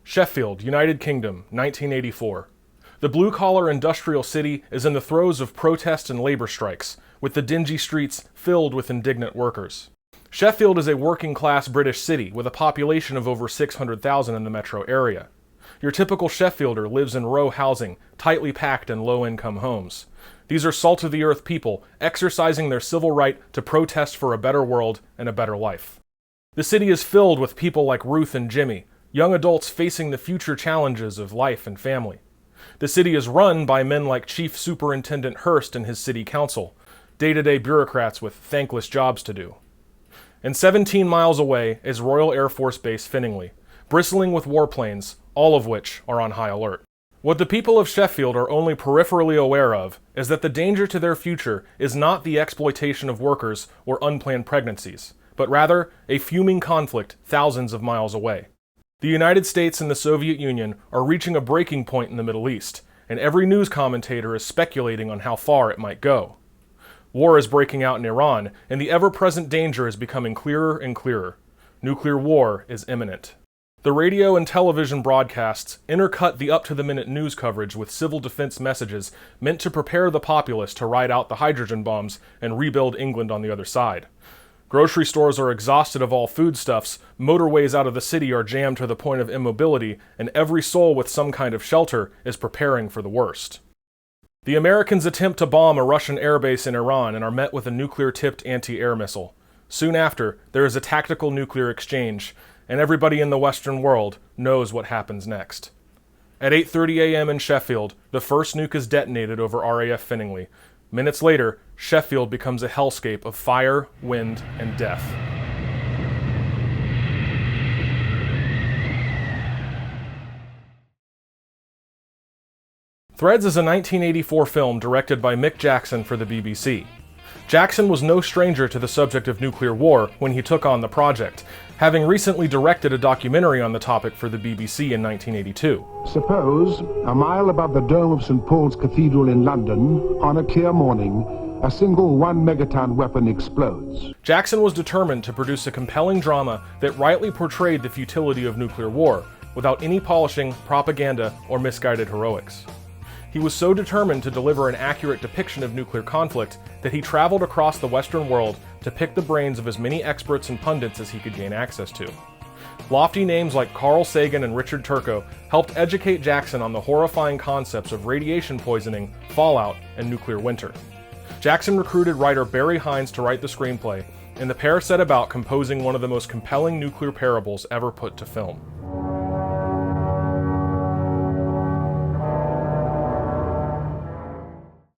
Sheffield, United Kingdom, 1984. The blue-collar industrial city is in the throes of protest and labor strikes, with the dingy streets filled with indignant workers. Sheffield is a working-class British city with a population of over 600,000 in the metro area. Your typical Sheffielder lives in row housing, tightly packed in low-income homes. These are salt-of-the-earth people exercising their civil right to protest for a better world and a better life. The city is filled with people like Ruth and Jimmy, young adults facing the future challenges of life and family. The city is run by men like Chief Superintendent Hurst and his city council, day-to-day bureaucrats with thankless jobs to do. And 17 miles away is Royal Air Force Base Finningley, bristling with warplanes, all of which are on high alert. What the people of Sheffield are only peripherally aware of is that the danger to their future is not the exploitation of workers or unplanned pregnancies, but rather a fuming conflict thousands of miles away. The United States and the Soviet Union are reaching a breaking point in the Middle East, and every news commentator is speculating on how far it might go. War is breaking out in Iran, and the ever-present danger is becoming clearer and clearer. Nuclear war is imminent. The radio and television broadcasts intercut the up-to-the-minute news coverage with civil defense messages meant to prepare the populace to ride out the hydrogen bombs and rebuild England on the other side. Grocery stores are exhausted of all foodstuffs, motorways out of the city are jammed to the point of immobility, and every soul with some kind of shelter is preparing for the worst. The Americans attempt to bomb a Russian airbase in Iran and are met with a nuclear-tipped anti-air missile. Soon after, there is a tactical nuclear exchange, and everybody in the Western world knows what happens next. At 8:30 a.m. in Sheffield, the first nuke is detonated over RAF Finningley. Minutes later, Sheffield becomes a hellscape of fire, wind, and death. Threads is a 1984 film directed by Mick Jackson for the BBC. Jackson was no stranger to the subject of nuclear war when he took on the project, having recently directed a documentary on the topic for the BBC in 1982. Suppose, a mile above the dome of St. Paul's Cathedral in London, on a clear morning, a single 1-megaton weapon explodes. Jackson was determined to produce a compelling drama that rightly portrayed the futility of nuclear war, without any polishing, propaganda, or misguided heroics. He was so determined to deliver an accurate depiction of nuclear conflict that he traveled across the Western world to pick the brains of as many experts and pundits as he could gain access to. Lofty names like Carl Sagan and Richard Turco helped educate Jackson on the horrifying concepts of radiation poisoning, fallout, and nuclear winter. Jackson recruited writer Barry Hines to write the screenplay, and the pair set about composing one of the most compelling nuclear parables ever put to film.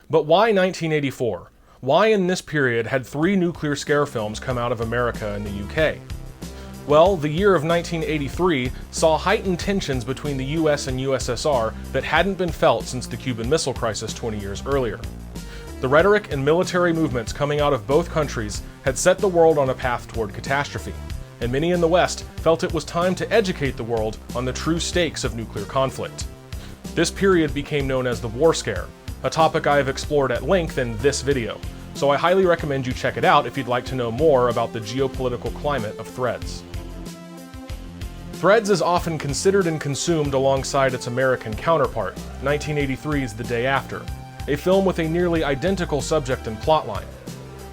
But why 1984? Why in this period had 3 nuclear scare films come out of America and the UK? Well, the year of 1983 saw heightened tensions between the US and USSR that hadn't been felt since the Cuban Missile Crisis 20 years earlier. The rhetoric and military movements coming out of both countries had set the world on a path toward catastrophe, and many in the West felt it was time to educate the world on the true stakes of nuclear conflict. This period became known as the War Scare, a topic I have explored at length in this video, so I highly recommend you check it out if you'd like to know more about the geopolitical climate of Threads. Threads is often considered and consumed alongside its American counterpart, 1983's The Day After, a film with a nearly identical subject and plotline.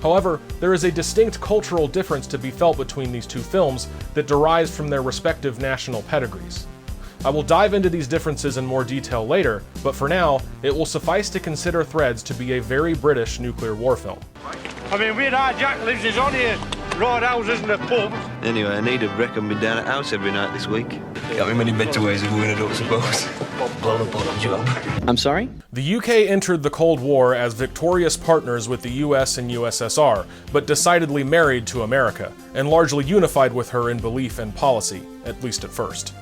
However, there is a distinct cultural difference to be felt between these two films that derives from their respective national pedigrees. I will dive into these differences in more detail later, but for now, it will suffice to consider Threads to be a very British nuclear war film. I mean, where our Jack lives is on here. Right houses and the pubs. Anyway, I need a reckon me down at house every night this week. Got me many better ways of doing it, I don't suppose. Blow the bottom job. I'm sorry? The UK entered the Cold War as victorious partners with the US and USSR, but decidedly married to America, and largely unified with her in belief and policy, at least at first.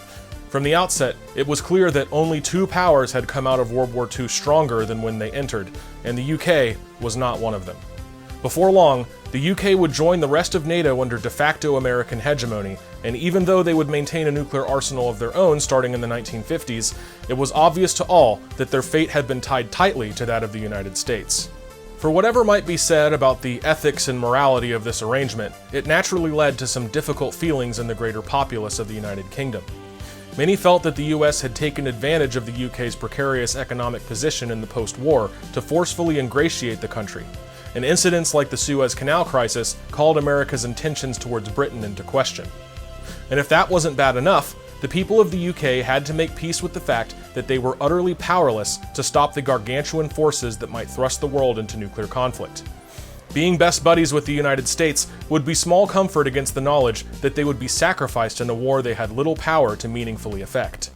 From the outset, it was clear that only 2 powers had come out of World War II stronger than when they entered, and the UK was not one of them. Before long, the UK would join the rest of NATO under de facto American hegemony, and even though they would maintain a nuclear arsenal of their own starting in the 1950s, it was obvious to all that their fate had been tied tightly to that of the United States. For whatever might be said about the ethics and morality of this arrangement, it naturally led to some difficult feelings in the greater populace of the United Kingdom. Many felt that the US had taken advantage of the UK's precarious economic position in the post-war to forcefully ingratiate the country, and incidents like the Suez Canal crisis called America's intentions towards Britain into question. And if that wasn't bad enough, the people of the UK had to make peace with the fact that they were utterly powerless to stop the gargantuan forces that might thrust the world into nuclear conflict. Being best buddies with the United States would be small comfort against the knowledge that they would be sacrificed in a war they had little power to meaningfully affect.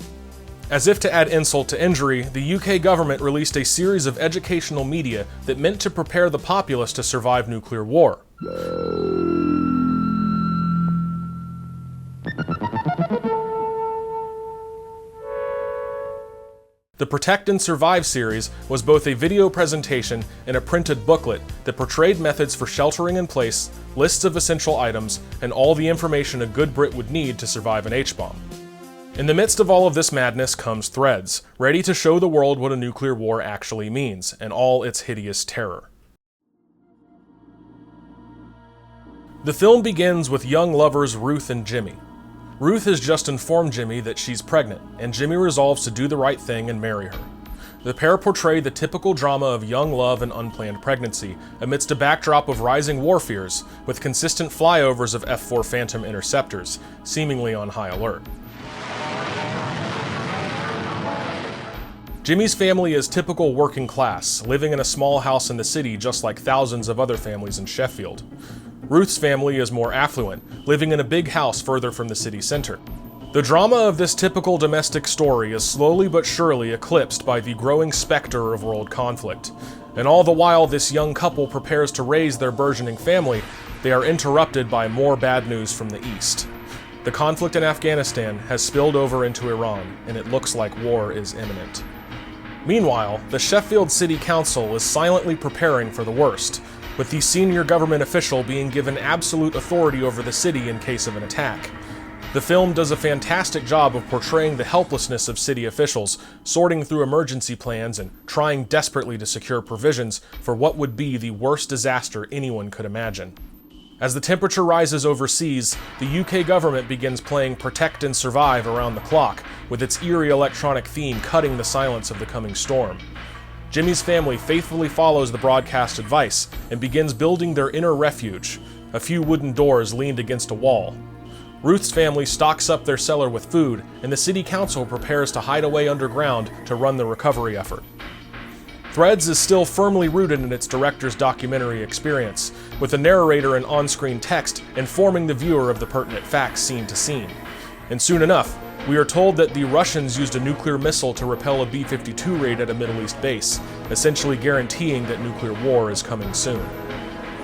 As if to add insult to injury, the UK government released a series of educational media that meant to prepare the populace to survive nuclear war. The Protect and Survive series was both a video presentation and a printed booklet that portrayed methods for sheltering in place, lists of essential items, and all the information a good Brit would need to survive an H-bomb. In the midst of all of this madness comes Threads, ready to show the world what a nuclear war actually means, and all its hideous terror. The film begins with young lovers Ruth and Jimmy. Ruth has just informed Jimmy that she's pregnant, and Jimmy resolves to do the right thing and marry her. The pair portray the typical drama of young love and unplanned pregnancy, amidst a backdrop of rising war fears, with consistent flyovers of F-4 Phantom interceptors, seemingly on high alert. Jimmy's family is typical working class, living in a small house in the city just like thousands of other families in Sheffield. Ruth's family is more affluent, living in a big house further from the city center. The drama of this typical domestic story is slowly but surely eclipsed by the growing specter of world conflict. And all the while this young couple prepares to raise their burgeoning family, they are interrupted by more bad news from the east. The conflict in Afghanistan has spilled over into Iran, and it looks like war is imminent. Meanwhile, the Sheffield City Council is silently preparing for the worst, with the senior government official being given absolute authority over the city in case of an attack. The film does a fantastic job of portraying the helplessness of city officials, sorting through emergency plans and trying desperately to secure provisions for what would be the worst disaster anyone could imagine. As the temperature rises overseas, the UK government begins playing Protect and Survive around the clock, with its eerie electronic theme cutting the silence of the coming storm. Jimmy's family faithfully follows the broadcast advice and begins building their inner refuge, a few wooden doors leaned against a wall. Ruth's family stocks up their cellar with food, and the city council prepares to hide away underground to run the recovery effort. Threads is still firmly rooted in its director's documentary experience, with the narrator and on-screen text informing the viewer of the pertinent facts scene to scene. And soon enough, we are told that the Russians used a nuclear missile to repel a B-52 raid at a Middle East base, essentially guaranteeing that nuclear war is coming soon.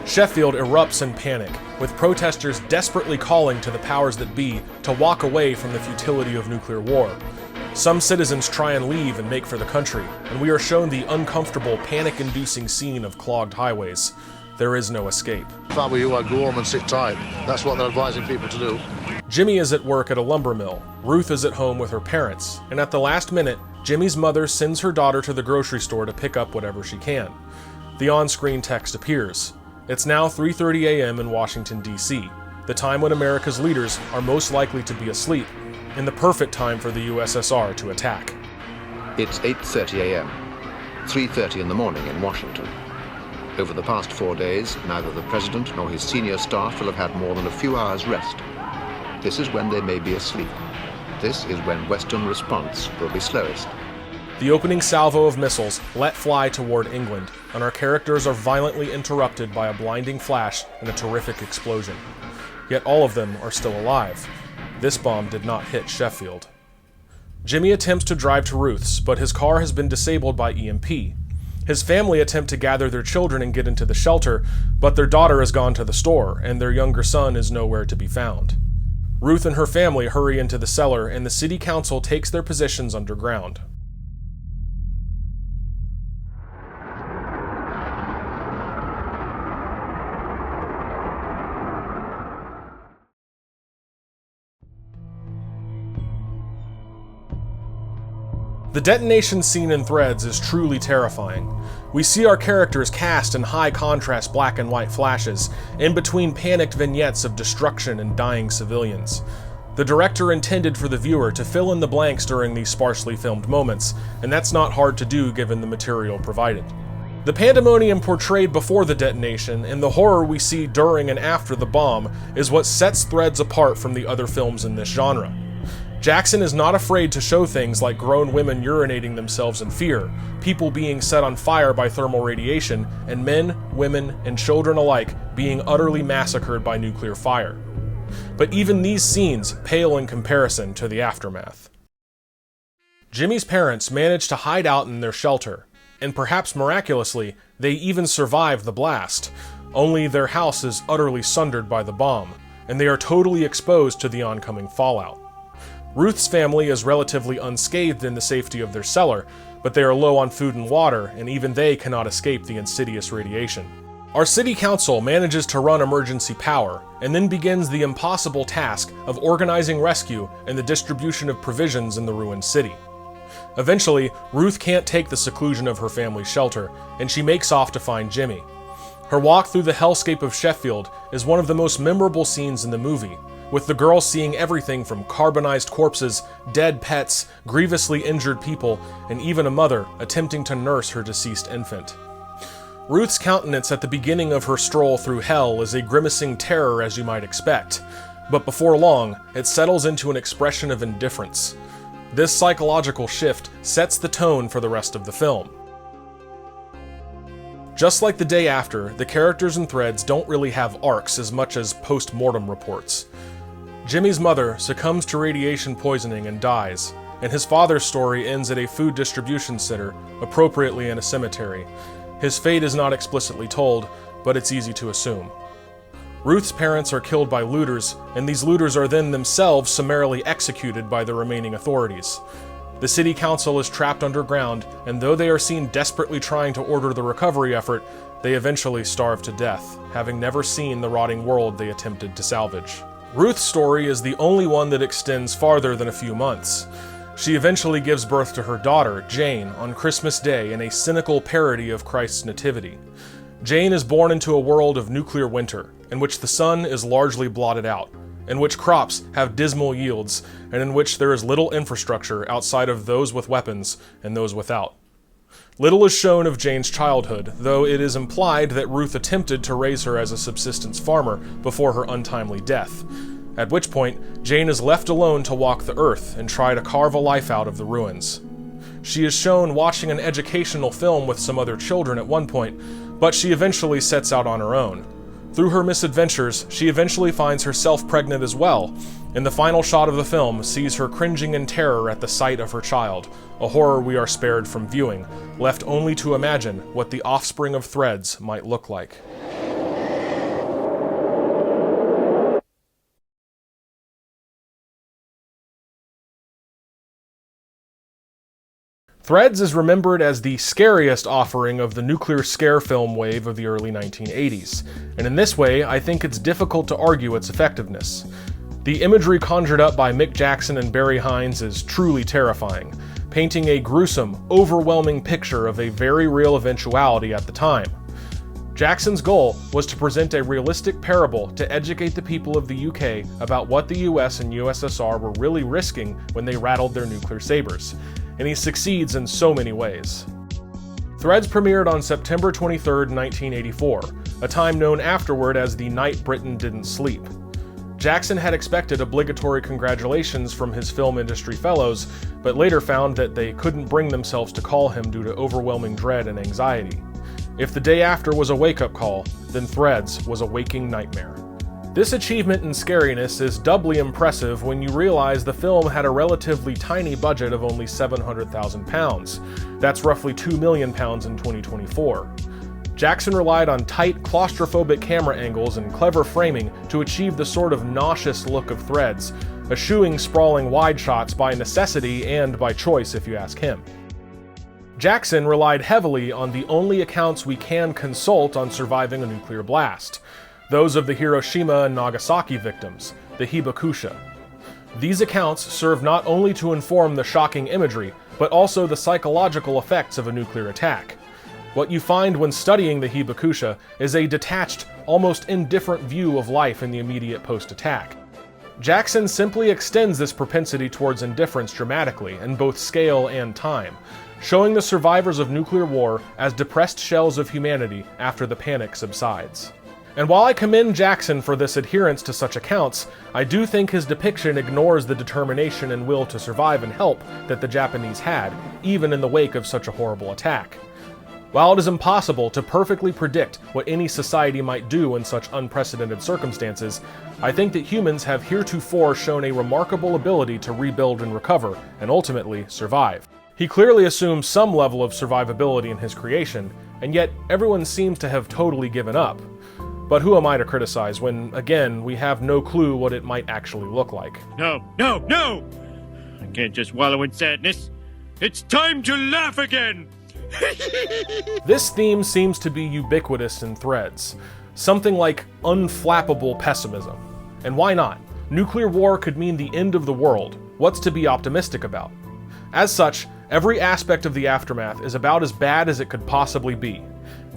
Sheffield erupts in panic, with protesters desperately calling to the powers that be to walk away from the futility of nuclear war. Some citizens try and leave and make for the country, and we are shown the uncomfortable, panic-inducing scene of clogged highways. There is no escape. If I were you, I'd go home and sit tight. That's what they're advising people to do. Jimmy is at work at a lumber mill. Ruth is at home with her parents, and at the last minute, Jimmy's mother sends her daughter to the grocery store to pick up whatever she can. The on-screen text appears. It's now 3:30 a.m. in Washington, D.C., the time when America's leaders are most likely to be asleep, and the perfect time for the USSR to attack. It's 8:30 a.m., 3:30 in the morning in Washington. Over the past 4 days, neither the president nor his senior staff will have had more than a few hours rest. This is when they may be asleep. This is when Western response will be slowest. The opening salvo of missiles let fly toward England, and our characters are violently interrupted by a blinding flash and a terrific explosion. Yet all of them are still alive. This bomb did not hit Sheffield. Jimmy attempts to drive to Ruth's, but his car has been disabled by EMP. His family attempt to gather their children and get into the shelter, but their daughter has gone to the store, and their younger son is nowhere to be found. Ruth and her family hurry into the cellar, and the city council takes their positions underground. The detonation scene in Threads is truly terrifying. We see our characters cast in high contrast black and white flashes, in between panicked vignettes of destruction and dying civilians. The director intended for the viewer to fill in the blanks during these sparsely filmed moments, and that's not hard to do given the material provided. The pandemonium portrayed before the detonation and the horror we see during and after the bomb is what sets Threads apart from the other films in this genre. Jackson is not afraid to show things like grown women urinating themselves in fear, people being set on fire by thermal radiation, and men, women, and children alike being utterly massacred by nuclear fire. But even these scenes pale in comparison to the aftermath. Jimmy's parents managed to hide out in their shelter, and perhaps miraculously, they even survived the blast, only their house is utterly sundered by the bomb, and they are totally exposed to the oncoming fallout. Ruth's family is relatively unscathed in the safety of their cellar, but they are low on food and water, and even they cannot escape the insidious radiation. Our city council manages to run emergency power, and then begins the impossible task of organizing rescue and the distribution of provisions in the ruined city. Eventually, Ruth can't take the seclusion of her family's shelter, and she makes off to find Jimmy. Her walk through the hellscape of Sheffield is one of the most memorable scenes in the movie, with the girl seeing everything from carbonized corpses, dead pets, grievously injured people, and even a mother attempting to nurse her deceased infant. Ruth's countenance at the beginning of her stroll through hell is a grimacing terror as you might expect, but before long, it settles into an expression of indifference. This psychological shift sets the tone for the rest of the film. Just like the day after, the characters in Threads don't really have arcs as much as post-mortem reports. Jimmy's mother succumbs to radiation poisoning and dies, and his father's story ends at a food distribution center, appropriately in a cemetery. His fate is not explicitly told, but it's easy to assume. Ruth's parents are killed by looters, and these looters are then themselves summarily executed by the remaining authorities. The city council is trapped underground, and though they are seen desperately trying to order the recovery effort, they eventually starve to death, having never seen the rotting world they attempted to salvage. Ruth's story is the only one that extends farther than a few months. She eventually gives birth to her daughter, Jane, on Christmas Day in a cynical parody of Christ's nativity. Jane is born into a world of nuclear winter, in which the sun is largely blotted out, in which crops have dismal yields, and in which there is little infrastructure outside of those with weapons and those without. Little is shown of Jane's childhood, though it is implied that Ruth attempted to raise her as a subsistence farmer before her untimely death, at which point Jane is left alone to walk the earth and try to carve a life out of the ruins. She is shown watching an educational film with some other children at one point, but she eventually sets out on her own. Through her misadventures, she eventually finds herself pregnant as well, and the final shot of the film sees her cringing in terror at the sight of her child, a horror we are spared from viewing, left only to imagine what the offspring of Threads might look like. Threads is remembered as the scariest offering of the nuclear scare film wave of the early 1980s, and in this way, I think it's difficult to argue its effectiveness. The imagery conjured up by Mick Jackson and Barry Hines is truly terrifying, painting a gruesome, overwhelming picture of a very real eventuality at the time. Jackson's goal was to present a realistic parable to educate the people of the UK about what the US and USSR were really risking when they rattled their nuclear sabers, and he succeeds in so many ways. Threads premiered on September 23, 1984, a time known afterward as the night Britain didn't sleep. Jackson had expected obligatory congratulations from his film industry fellows, but later found that they couldn't bring themselves to call him due to overwhelming dread and anxiety. If the day after was a wake-up call, then Threads was a waking nightmare. This achievement in scariness is doubly impressive when you realize the film had a relatively tiny budget of only £700,000. That's roughly £2 million in 2024. Jackson relied on tight, claustrophobic camera angles and clever framing to achieve the sort of nauseous look of Threads, eschewing sprawling wide shots by necessity and by choice if you ask him. Jackson relied heavily on the only accounts we can consult on surviving a nuclear blast, those of the Hiroshima and Nagasaki victims, the Hibakusha. These accounts serve not only to inform the shocking imagery, but also the psychological effects of a nuclear attack. What you find when studying the Hibakusha is a detached, almost indifferent view of life in the immediate post-attack. Jackson simply extends this propensity towards indifference dramatically in both scale and time, showing the survivors of nuclear war as depressed shells of humanity after the panic subsides. And while I commend Jackson for this adherence to such accounts, I do think his depiction ignores the determination and will to survive and help that the Japanese had, even in the wake of such a horrible attack. While it is impossible to perfectly predict what any society might do in such unprecedented circumstances, I think that humans have heretofore shown a remarkable ability to rebuild and recover, and ultimately survive. He clearly assumes some level of survivability in his creation, and yet everyone seems to have totally given up. But who am I to criticize when, again, we have no clue what it might actually look like? No! I can't just wallow in sadness. It's time to laugh again! This theme seems to be ubiquitous in Threads, something like unflappable pessimism. And why not? Nuclear war could mean the end of the world. What's to be optimistic about? As such, every aspect of the aftermath is about as bad as it could possibly be.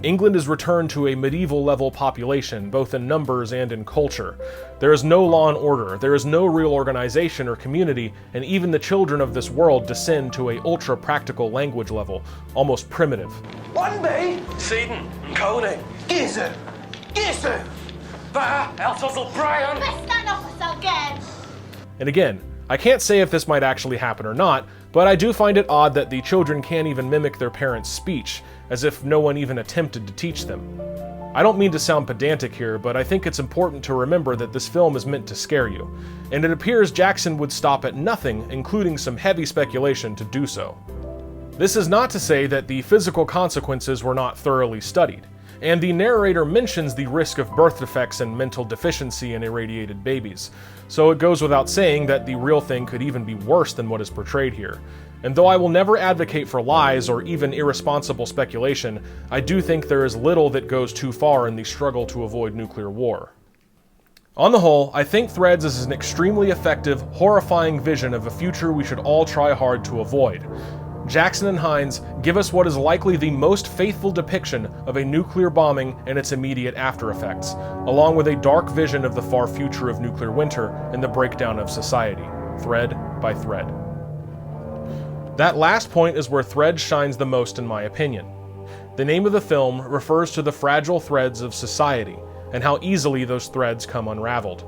England is returned to a medieval-level population, both in numbers and in culture. There is no law and order, there is no real organization or community, and even the children of this world descend to a ultra-practical language level, almost primitive. 1B, Seaton and Coney. Gizu! There, Eltos O'Brien! Stand officer again! And again, I can't say if this might actually happen or not, but I do find it odd that the children can't even mimic their parents' speech, as if no one even attempted to teach them. I don't mean to sound pedantic here, but I think it's important to remember that this film is meant to scare you, and it appears Jackson would stop at nothing, including some heavy speculation, to do so. This is not to say that the physical consequences were not thoroughly studied, and the narrator mentions the risk of birth defects and mental deficiency in irradiated babies, so it goes without saying that the real thing could even be worse than what is portrayed here. And though I will never advocate for lies or even irresponsible speculation, I do think there is little that goes too far in the struggle to avoid nuclear war. On the whole, I think Threads is an extremely effective, horrifying vision of a future we should all try hard to avoid. Jackson and Hines give us what is likely the most faithful depiction of a nuclear bombing and its immediate after effects, along with a dark vision of the far future of nuclear winter and the breakdown of society, thread by thread. That last point is where Threads shines the most in my opinion. The name of the film refers to the fragile threads of society, and how easily those threads come unraveled.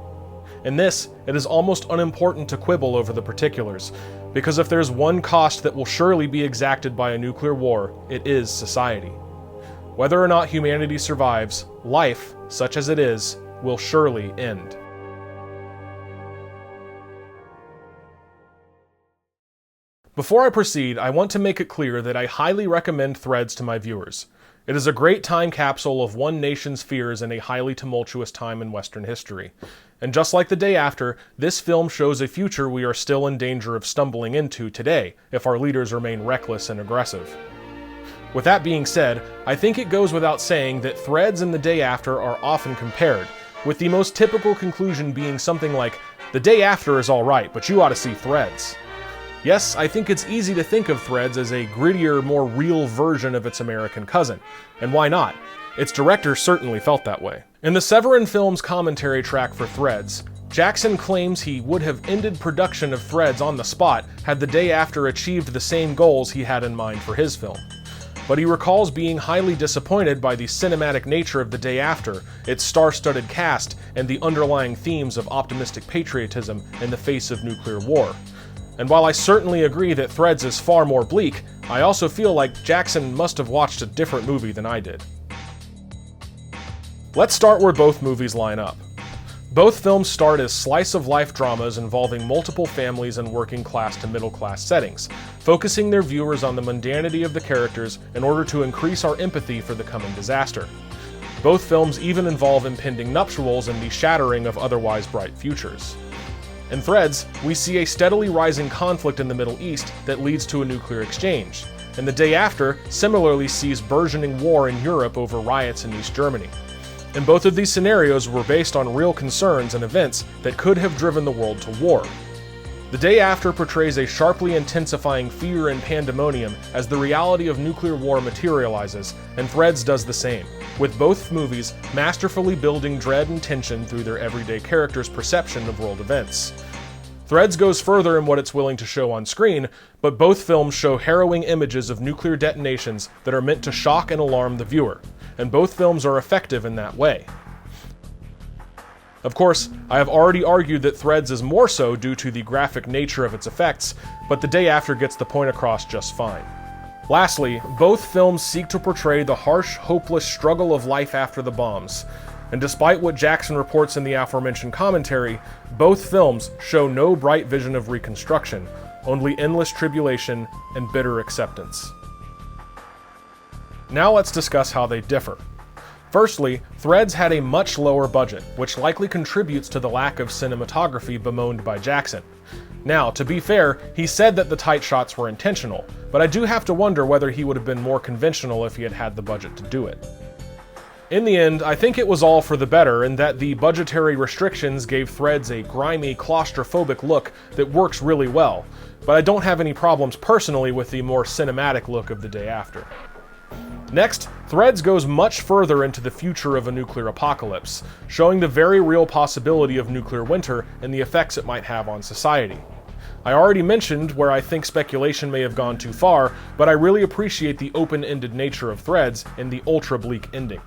In this, it is almost unimportant to quibble over the particulars, because if there's one cost that will surely be exacted by a nuclear war, it is society. Whether or not humanity survives, life, such as it is, will surely end. Before I proceed, I want to make it clear that I highly recommend Threads to my viewers. It is a great time capsule of one nation's fears in a highly tumultuous time in Western history. And just like The Day After, this film shows a future we are still in danger of stumbling into today if our leaders remain reckless and aggressive. With that being said, I think it goes without saying that Threads and The Day After are often compared, with the most typical conclusion being something like, The Day After is alright, but you ought to see Threads. Yes, I think it's easy to think of Threads as a grittier, more real version of its American cousin. And why not? Its director certainly felt that way. In the Severin Films commentary track for Threads, Jackson claims he would have ended production of Threads on the spot had The Day After achieved the same goals he had in mind for his film. But he recalls being highly disappointed by the cinematic nature of The Day After, its star-studded cast, and the underlying themes of optimistic patriotism in the face of nuclear war. And while I certainly agree that Threads is far more bleak, I also feel like Jackson must have watched a different movie than I did. Let's start where both movies line up. Both films start as slice-of-life dramas involving multiple families in working-class to middle-class settings, focusing their viewers on the mundanity of the characters in order to increase our empathy for the coming disaster. Both films even involve impending nuptials and the shattering of otherwise bright futures. In Threads, we see a steadily rising conflict in the Middle East that leads to a nuclear exchange, and The Day After similarly sees burgeoning war in Europe over riots in East Germany. And both of these scenarios were based on real concerns and events that could have driven the world to war. The Day After portrays a sharply intensifying fear and pandemonium as the reality of nuclear war materializes, and Threads does the same, with both movies masterfully building dread and tension through their everyday characters' perception of world events. Threads goes further in what it's willing to show on screen, but both films show harrowing images of nuclear detonations that are meant to shock and alarm the viewer, and both films are effective in that way. Of course, I have already argued that Threads is more so due to the graphic nature of its effects, but The Day After gets the point across just fine. Lastly, both films seek to portray the harsh, hopeless struggle of life after the bombs, and despite what Jackson reports in the aforementioned commentary, both films show no bright vision of reconstruction, only endless tribulation and bitter acceptance. Now let's discuss how they differ. Firstly, Threads had a much lower budget, which likely contributes to the lack of cinematography bemoaned by Jackson. Now, to be fair, he said that the tight shots were intentional, but I do have to wonder whether he would have been more conventional if he had had the budget to do it. In the end, I think it was all for the better in that the budgetary restrictions gave Threads a grimy, claustrophobic look that works really well, but I don't have any problems personally with the more cinematic look of The Day After. Next, Threads goes much further into the future of a nuclear apocalypse, showing the very real possibility of nuclear winter and the effects it might have on society. I already mentioned where I think speculation may have gone too far, but I really appreciate the open-ended nature of Threads and the ultra-bleak ending.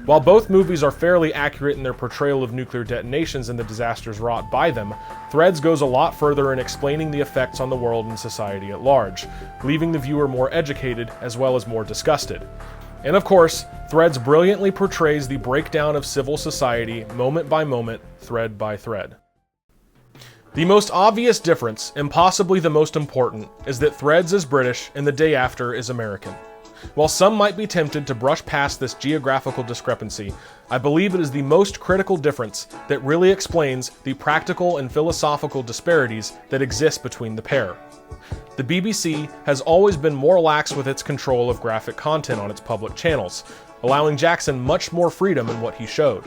While both movies are fairly accurate in their portrayal of nuclear detonations and the disasters wrought by them, Threads goes a lot further in explaining the effects on the world and society at large, leaving the viewer more educated as well as more disgusted. And of course, Threads brilliantly portrays the breakdown of civil society moment by moment, thread by thread. The most obvious difference, and possibly the most important, is that Threads is British and The Day After is American. While some might be tempted to brush past this geographical discrepancy, I believe it is the most critical difference that really explains the practical and philosophical disparities that exist between the pair. The BBC has always been more lax with its control of graphic content on its public channels, allowing Jackson much more freedom in what he showed.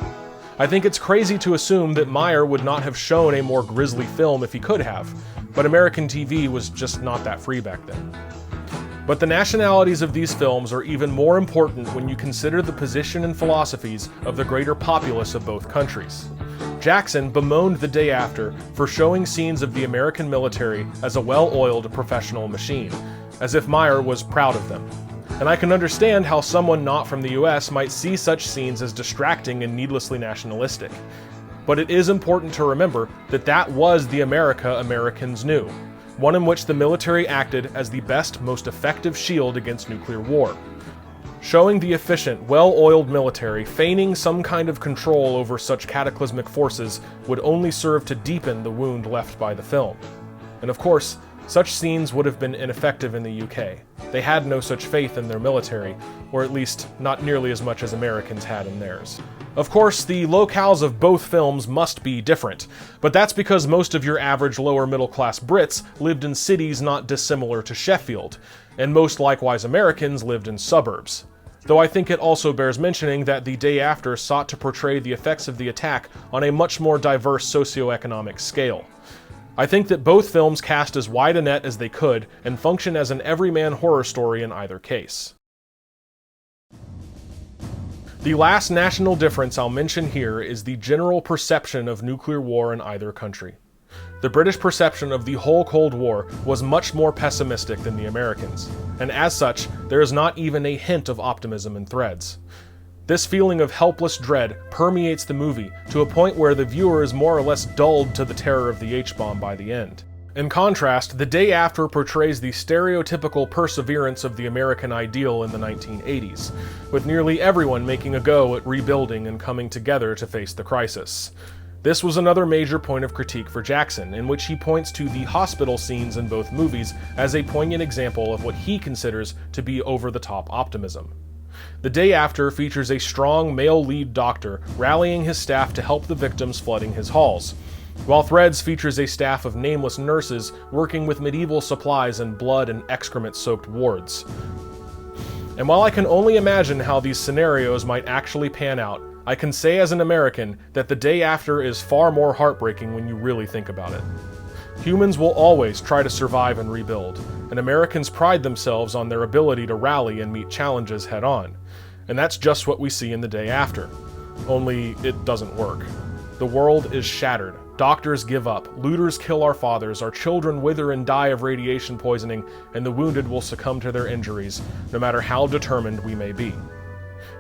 I think it's crazy to assume that Meyer would not have shown a more grisly film if he could have, but American TV was just not that free back then. But the nationalities of these films are even more important when you consider the position and philosophies of the greater populace of both countries. Jackson bemoaned The Day After for showing scenes of the American military as a well-oiled professional machine, as if Meyer was proud of them. And I can understand how someone not from the US might see such scenes as distracting and needlessly nationalistic. But it is important to remember that that was the America Americans knew. One in which the military acted as the best, most effective shield against nuclear war. Showing the efficient, well-oiled military feigning some kind of control over such cataclysmic forces would only serve to deepen the wound left by the film. And of course, such scenes would have been ineffective in the UK. They had no such faith in their military, or at least not nearly as much as Americans had in theirs. Of course, the locales of both films must be different, but that's because most of your average lower middle class Brits lived in cities not dissimilar to Sheffield, and most likewise Americans lived in suburbs. Though I think it also bears mentioning that The Day After sought to portray the effects of the attack on a much more diverse socioeconomic scale. I think that both films cast as wide a net as they could and function as an everyman horror story in either case. The last national difference I'll mention here is the general perception of nuclear war in either country. The British perception of the whole Cold War was much more pessimistic than the Americans, and as such, there is not even a hint of optimism in Threads. This feeling of helpless dread permeates the movie to a point where the viewer is more or less dulled to the terror of the H-bomb by the end. In contrast, The Day After portrays the stereotypical perseverance of the American ideal in the 1980s, with nearly everyone making a go at rebuilding and coming together to face the crisis. This was another major point of critique for Jackson, in which he points to the hospital scenes in both movies as a poignant example of what he considers to be over-the-top optimism. The Day After features a strong male lead doctor rallying his staff to help the victims flooding his halls, while Threads features a staff of nameless nurses working with medieval supplies in blood and excrement-soaked wards. And while I can only imagine how these scenarios might actually pan out, I can say as an American that The Day After is far more heartbreaking when you really think about it. Humans will always try to survive and rebuild, and Americans pride themselves on their ability to rally and meet challenges head-on. And that's just what we see in The Day After. Only it doesn't work. The world is shattered. Doctors give up. Looters kill our fathers. Our children wither and die of radiation poisoning, and the wounded will succumb to their injuries, no matter how determined we may be.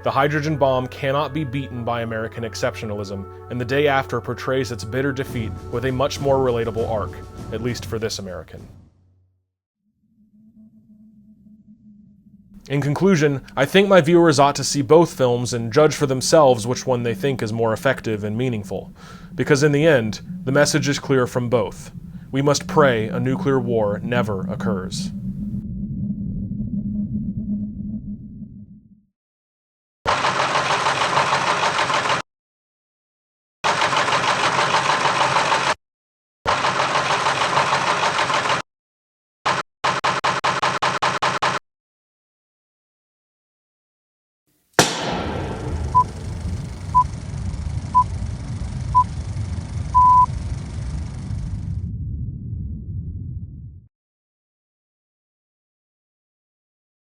The hydrogen bomb cannot be beaten by American exceptionalism, and The Day After portrays its bitter defeat with a much more relatable arc, at least for this American. In conclusion, I think my viewers ought to see both films and judge for themselves which one they think is more effective and meaningful. Because in the end, the message is clear from both. We must pray a nuclear war never occurs.